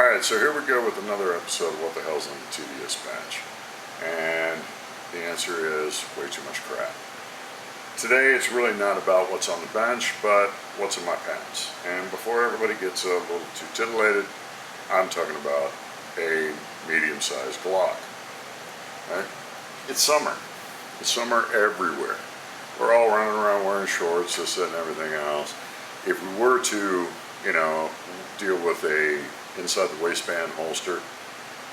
Alright, so here we go with another episode of What the Hell's on the TDS Bench. And the answer is way too much crap. Today it's really not about what's on the bench, but what's in my pants. And before everybody gets a little too titillated, I'm talking about a medium-sized Glock. Right? It's summer. It's summer everywhere. We're all running around wearing shorts, this, that, and everything else. If we were to, deal with a inside the waistband holster,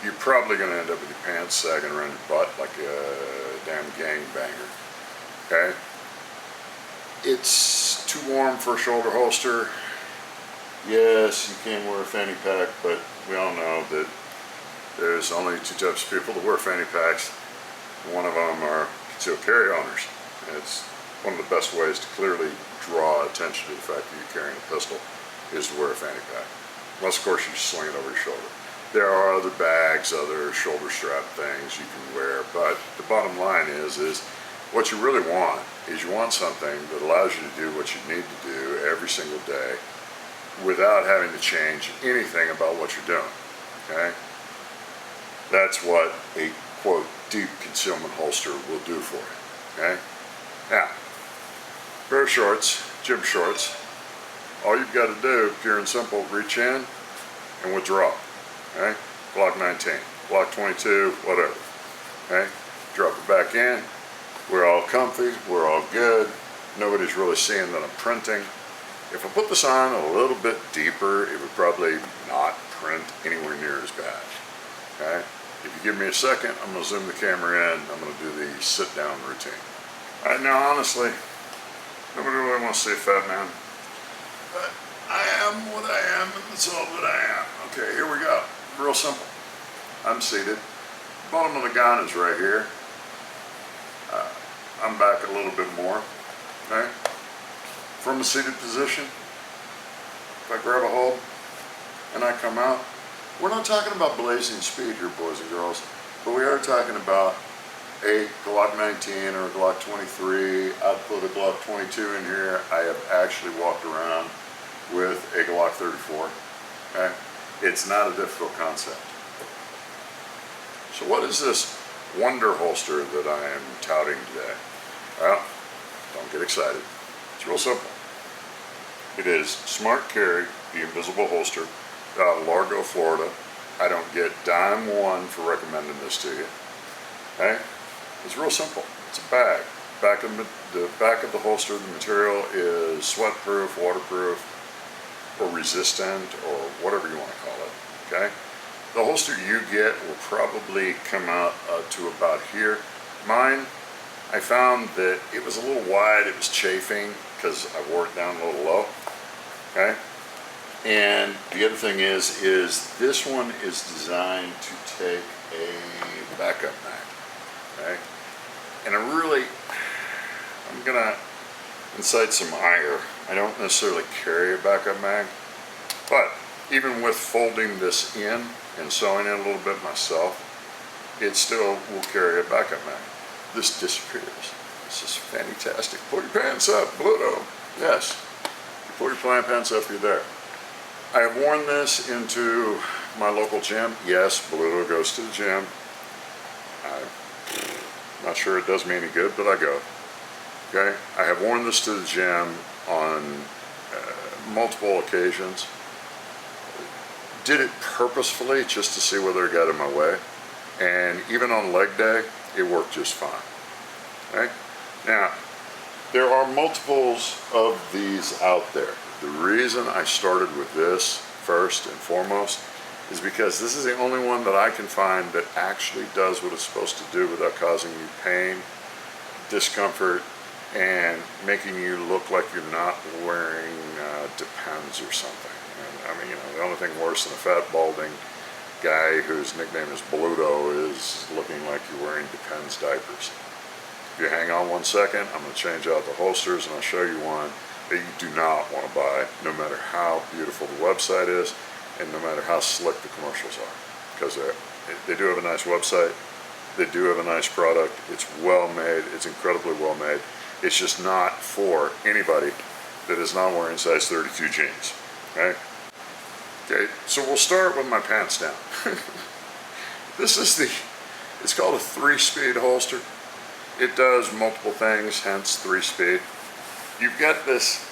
you're probably going to end up with your pants sagging around your butt like a damn gangbanger. Okay? It's too warm for a shoulder holster. Yes, you can wear a fanny pack, but we all know that there's only two types of people that wear fanny packs. One of them are concealed carry owners. It's one of the best ways to clearly draw attention to the fact that you're carrying a pistol is to wear a fanny pack. Unless, of course, you just sling it over your shoulder. There are other bags, other shoulder strap things you can wear, but the bottom line is what you really want is you want something that allows you to do what you need to do every single day without having to change anything about what you're doing, okay? That's what a, quote, deep concealment holster will do for you, okay? Now, pair of shorts, gym shorts. All you've got to do, pure and simple, reach in and withdraw. Okay? Glock 19, Glock 22, whatever. Okay? Drop it back in. We're all comfy. We're all good. Nobody's really seeing that I'm printing. If I put this on a little bit deeper, it would probably not print anywhere near as bad. Okay? If you give me a second, I'm going to zoom the camera in. I'm going to do the sit-down routine. All right, now honestly, nobody really wants to see a fat man. But I am what I am, and that's all that I am. Okay, here we go. Real simple. I'm seated. Bottom of the gun is right here. I'm back a little bit more. Okay? From a seated position, if I grab a hold and I come out, we're not talking about blazing speed here, boys and girls, but we are talking about a Glock 19 or a Glock 23. I'd put a Glock 22 in here. I have actually walked around with a Glock 34. Okay? It's not a difficult concept. So what is this wonder holster that I am touting today? Well, don't get excited. It's real simple. It is Smart Carry, the invisible holster, out of Largo, Florida. I don't get dime one for recommending this to you. Okay? It's real simple. It's a bag. The back of the holster, the material is sweat-proof, waterproof, or resistant, or whatever you want to call it. Okay? The holster you get will probably come out to about here. Mine, I found that it was a little wide. It was chafing because I wore it down a little low. Okay? And the other thing is this one is designed to take a backup mag. Okay? And I'm going to incite some ire. I don't necessarily carry a backup mag, but even with folding this in and sewing in a little bit myself, it still will carry a backup mag. This disappears. This is fantastic. Pull your pants up, Bluto. Yes, you pull your pants up, you're there. I have worn this into my local gym. Yes, Bluto goes to the gym. I'm not sure it does me any good, but I go. Okay, I have worn this to the gym on multiple occasions. Did it purposefully just to see whether it got in my way. And even on leg day, it worked just fine. Okay? Now, there are multiples of these out there. The reason I started with this first and foremost is because this is the only one that I can find that actually does what it's supposed to do without causing you pain, discomfort, and making you look like you're not wearing Depends or something. And, I mean, the only thing worse than a fat, balding guy whose nickname is Bluto is looking like you're wearing Depends diapers. If you hang on 1 second, I'm going to change out the holsters and I'll show you one that you do not want to buy, no matter how beautiful the website is and no matter how slick the commercials are. Because they do have a nice website, they do have a nice product, it's well made, it's incredibly well made. It's just not for anybody that is not wearing size 32 jeans. Okay? Okay, so we'll start with my pants down. This is it's called a 3-speed holster. It does multiple things, hence 3-speed. You've got this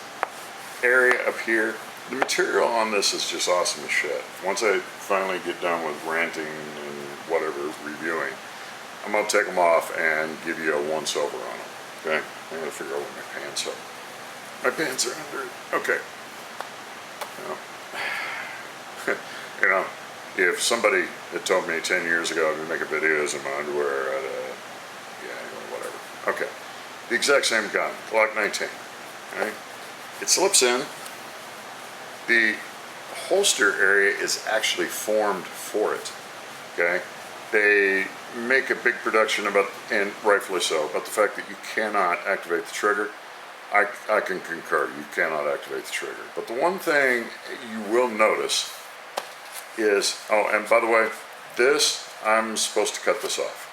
area up here. The material on this is just awesome as shit. Once I finally get done with ranting and whatever, reviewing, I'm gonna take them off and give you a once over on them, okay? I'm gonna figure out where my pants are. My pants are under it. Okay. You know, if somebody had told me 10 years ago I'd be making videos in my underwear, whatever. Okay. The exact same gun, Glock 19. Right? It slips in. The holster area is actually formed for it. Okay? They make a big production about, and rightfully so, about the fact that you cannot activate the trigger. I can concur, you cannot activate the trigger. But the one thing you will notice is, oh, and by the way, this, I'm supposed to cut this off.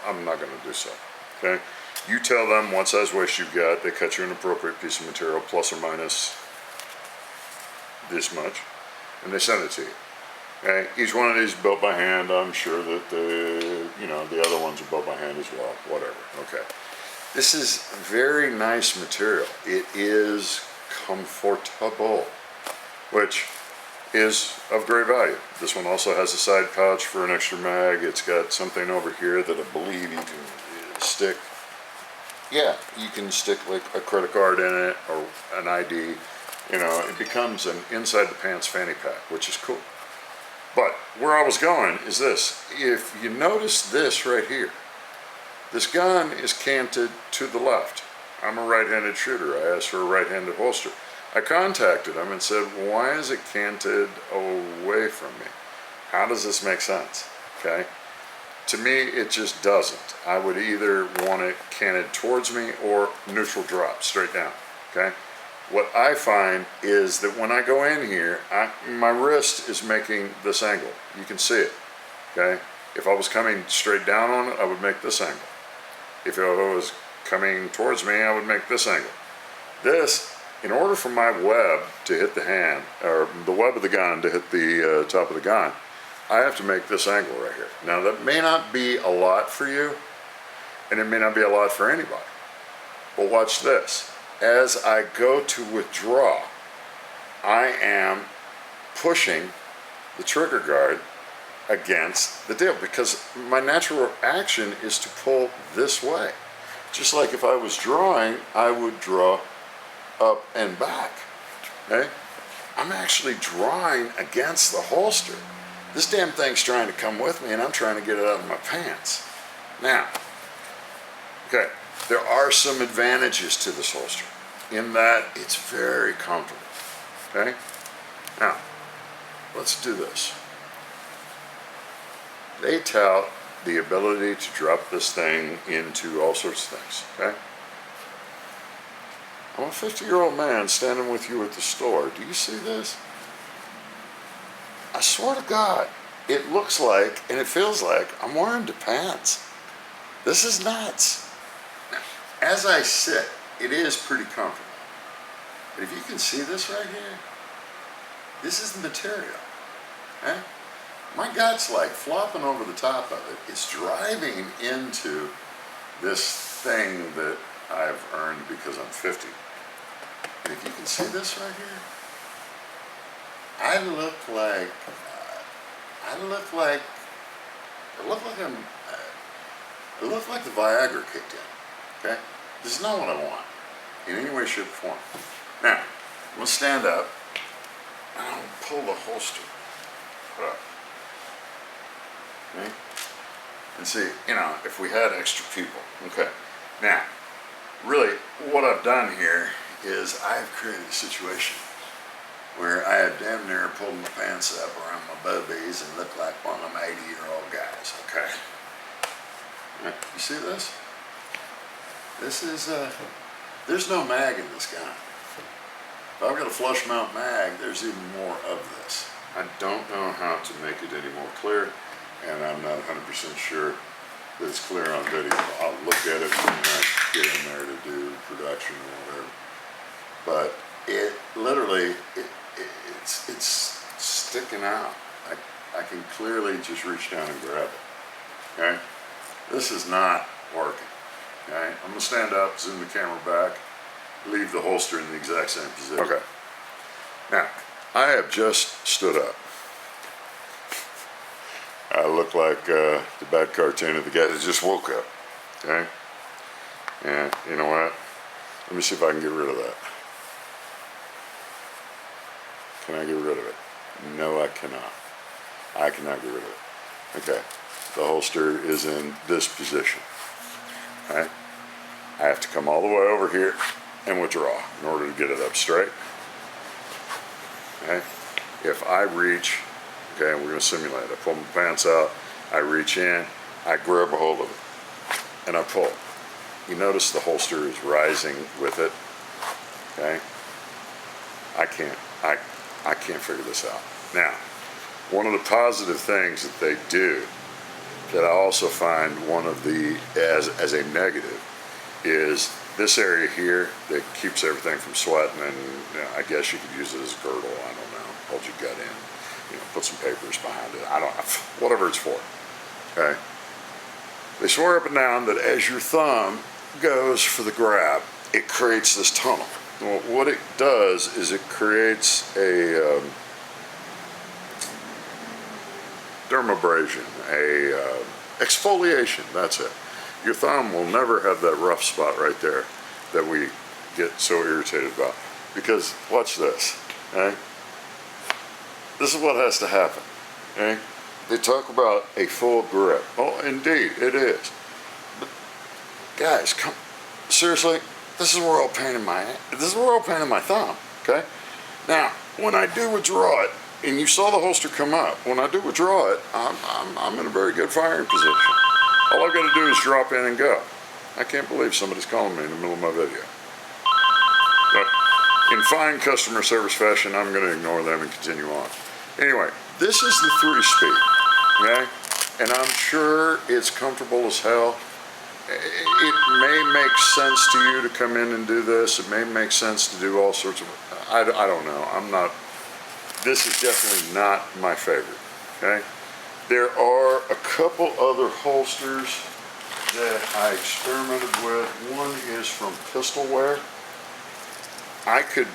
I'm not going to do so, okay? You tell them what size waist you've got, they cut you an appropriate piece of material, plus or minus this much, and they send it to you. Okay? Each one of these is built by hand. I'm sure that the other ones are built by hand as well, whatever, okay. This is very nice material. It is comfortable, which is of great value. This one also has a side pouch for an extra mag. It's got something over here that I believe you can stick. Yeah, you can stick like a credit card in it or an ID. You know, it becomes an inside the pants fanny pack, which is cool. But where I was going is this. If you notice this right here, this gun is canted to the left. I'm a right-handed shooter. I asked for a right-handed holster. I contacted him and said, why is it canted away from me? How does this make sense? Okay. To me, it just doesn't. I would either want it canted towards me or neutral drop, straight down. Okay. What I find is that when I go in here, my wrist is making this angle. You can see it. Okay. If I was coming straight down on it, I would make this angle. If it was coming towards me, I would make this angle. This, in order for my web to hit the hand, or the web of the gun to hit the top of the gun, I have to make this angle right here. Now that may not be a lot for you, and it may not be a lot for anybody. But watch this. As I go to withdraw, I am pushing the trigger guard against the deal, because my natural action is to pull this way. Just like if I was drawing, I would draw up and back. Okay? I'm actually drawing against the holster. This damn thing's trying to come with me, and I'm trying to get it out of my pants. Now, okay, there are some advantages to this holster in that it's very comfortable. Okay? Now, let's do this. They tout the ability to drop this thing into all sorts of things, okay? I'm a 50-year-old man standing with you at the store. Do you see this? I swear to God, it looks like and it feels like I'm wearing the pants. This is nuts. Now, as I sit, it is pretty comfortable. But if you can see this right here, this is the material, okay? My gut's like flopping over the top of it. It's driving into this thing that I've earned because I'm 50. And if you can see this right here, I look like the Viagra kicked in. Okay, this is not what I want in any way, shape, or form. Now, I'm gonna stand up and I'm gonna pull the holster up. Okay. And see, if we had extra people. Okay. Now, really, what I've done here is I've created a situation where I have damn near pulled my pants up around my boobies and look like one of them 80-year-old guys. Okay. Now, you see this? This is, there's no mag in this gun. If I've got a flush mount mag, there's even more of this. I don't know how to make it any more clear, and I'm not 100% sure that it's clear on video. I'll look at it when I get in there to do production or whatever. But it literally, it's sticking out. I can clearly just reach down and grab it. Okay? This is not working. Okay? I'm going to stand up, zoom the camera back, leave the holster in the exact same position. Okay. Now, I have just stood up. I look like the bad cartoon of the guy that just woke up. Okay? And you know what? Let me see if I can get rid of that. Can I get rid of it? No, I cannot. I cannot get rid of it. Okay. The holster is in this position. Right? I have to come all the way over here and withdraw in order to get it up straight. Okay? If I reach, okay, we're going to simulate. I pull my pants out, I reach in, I grab a hold of it, and I pull. You notice the holster is rising with it. Okay? I can't figure this out. Now, one of the positive things that they do that I also find one of the, as a negative, is this area here that keeps everything from sweating, and I guess you could use it as a girdle, I don't know, hold your gut in, put some papers behind it, I don't know, whatever it's for, okay? They swear up and down that as your thumb goes for the grab, it creates this tunnel. Well, what it does is it creates a dermabrasion, a exfoliation, that's it. Your thumb will never have that rough spot right there that we get so irritated about. Because, watch this, okay? This is what has to happen, okay? They talk about a full grip. Oh, indeed, it is. But guys, seriously, this is a real pain in my thumb, okay? Now, when I do withdraw it, and you saw the holster come up, when I do withdraw it, I'm in a very good firing position. All I've got to do is drop in and go. I can't believe somebody's calling me in the middle of my video. But in fine customer service fashion, I'm going to ignore them and continue on. Anyway, this is the 3-speed, okay? And I'm sure it's comfortable as hell. It may make sense to you to come in and do this. It may make sense to do all sorts of, I don't know. This is definitely not my favorite, okay? There are a couple other holsters that I experimented with. One is from Pistolware. I could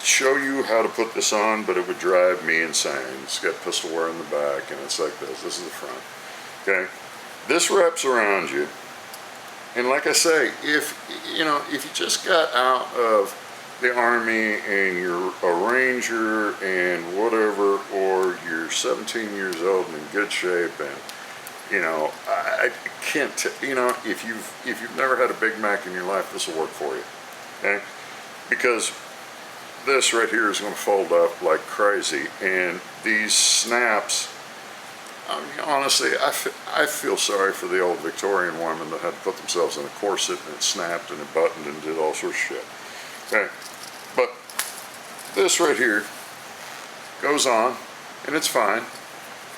show you how to put this on, but it would drive me insane. It's got Pistolware in the back, and it's like this. This is the front, okay? This wraps around you. And like I say, if you just got out of the Army and you're a Ranger and whatever, or you're 17 years old and in good shape, and I can't, if you've never had a Big Mac in your life, this will work for you, okay? Because this right here is going to fold up like crazy, and these snaps, I mean, honestly, I feel sorry for the old Victorian women that had to put themselves in a corset and it snapped and it buttoned and did all sorts of shit. Okay, but this right here goes on and it's fine.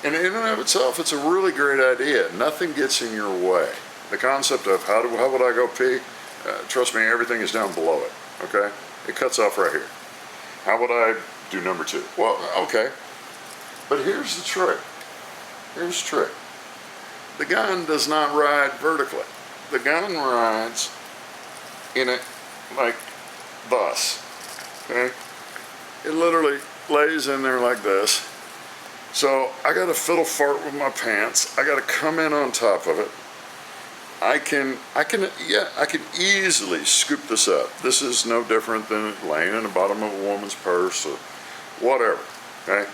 And in and of itself, it's a really great idea. Nothing gets in your way. The concept of how would I go pee? Trust me, everything is down below it. Okay, it cuts off right here. How would I do number 2? Well, okay, but here's the trick. Here's the trick. The gun does not ride vertically. The gun rides in it like thus. Okay? It literally lays in there like this. So I got to fiddle fart with my pants. I got to come in on top of it. I can easily scoop this up. This is no different than laying in the bottom of a woman's purse or whatever. Okay?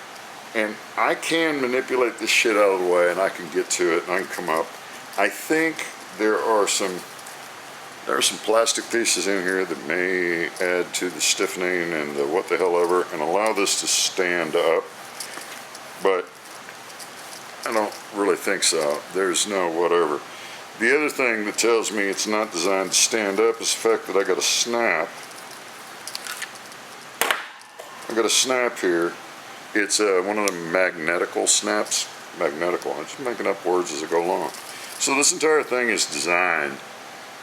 And I can manipulate this shit out of the way, and I can get to it, and I can come up. I think there are some plastic pieces in here that may add to the stiffening and the what the hell ever, and allow this to stand up. But I don't really think so. There's no whatever. The other thing that tells me it's not designed to stand up is the fact that I got a snap. I got a snap here. It's one of the magnetical snaps. Magnetical. I'm just making up words as I go along. So this entire thing is designed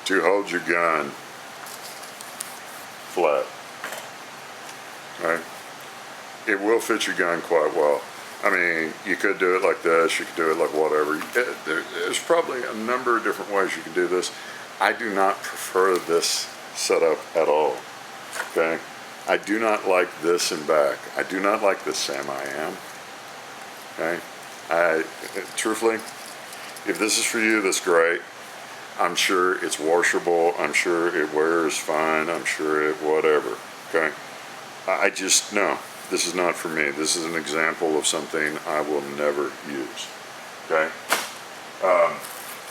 to hold your gun flat. Right? It will fit your gun quite well. I mean, you could do it like this, you could do it like whatever. There's probably a number of different ways you can do this. I do not prefer this setup at all, okay? I do not like this in back. I do not like this Sam I am, okay? Truthfully, if this is for you, that's great. I'm sure it's washable. I'm sure it wears fine. I'm sure it whatever, okay? I just, no, this is not for me. This is an example of something I will never use, okay?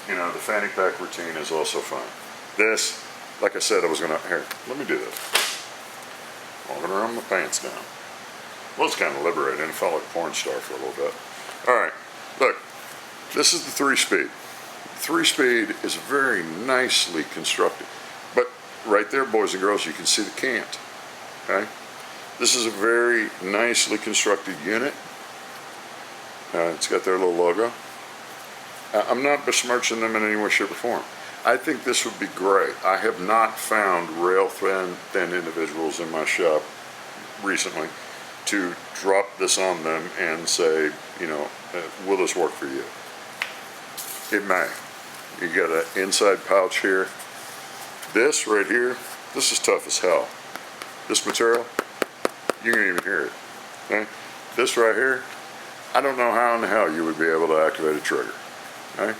You know, the fanny pack routine is also fun. This, like I said, I was gonna, here, let me do this. I'm gonna run my pants down. Well, it's kind of liberating. I felt like a porn star for a little bit. All right, look, this is the 3-speed. 3-speed is very nicely constructed. But right there, boys and girls, you can see the cant, okay? This is a very nicely constructed unit. It's got their little logo. I'm not besmirching them in any way, shape, or form. I think this would be great. I have not found rail thin individuals in my shop recently to drop this on them and say, you know, will this work for you? It may. You got an inside pouch here. This right here, this is tough as hell. This material, you can't even hear it. Okay? This right here, I don't know how in the hell you would be able to activate a trigger. Okay?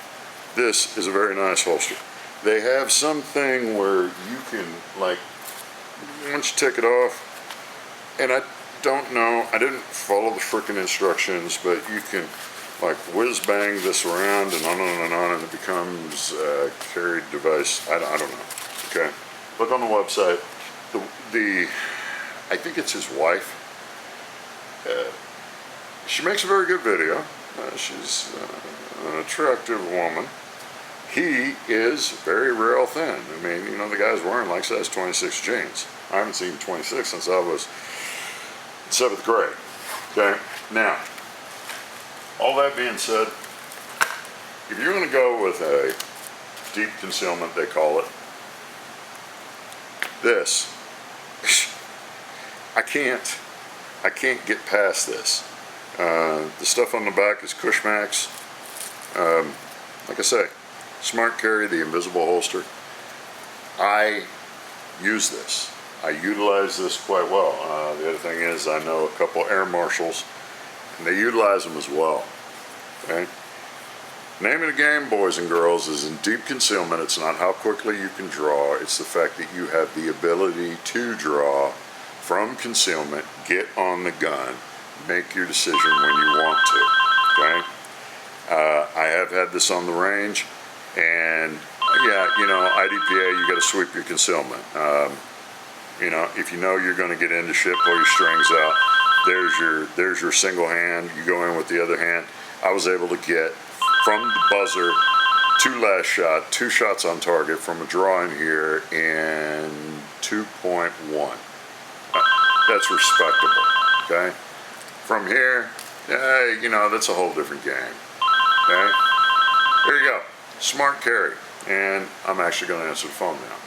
This is a very nice holster. They have something where you can, like, once you take it off, and I don't know, I didn't follow the frickin' instructions, but you can, like, whiz bang this around and on, and it becomes a carried device. I don't know. Okay? Look on the website. I think it's his wife. She makes a very good video. She's an attractive woman. He is very rail thin. I mean, you know, the guy's wearing like size 26 jeans. I haven't seen 26 since I was in 7th grade. Okay? Now, all that being said, if you're going to go with a deep concealment, they call it, this, I can't get past this. The stuff on the back is Cushmax. Like I say, smart carry, the invisible holster. I use this. I utilize this quite well. The other thing is I know a couple air marshals, and they utilize them as well. Okay? Name of the game, boys and girls, is in deep concealment. It's not how quickly you can draw. It's the fact that you have the ability to draw from concealment, get on the gun, make your decision when you want to. Okay? I have had this on the range, and yeah, you know, IDPA, you got to sweep your concealment. You know, if you know you're going to get into shit, pull your strings out. There's your single hand. You go in with the other hand. I was able to get from the buzzer to last shot, 2 shots on target from a draw in here in 2.1. That's respectable. Okay. From here, you know, that's a whole different game. Okay. Here you go. Smart carry. And I'm actually going to answer the phone now.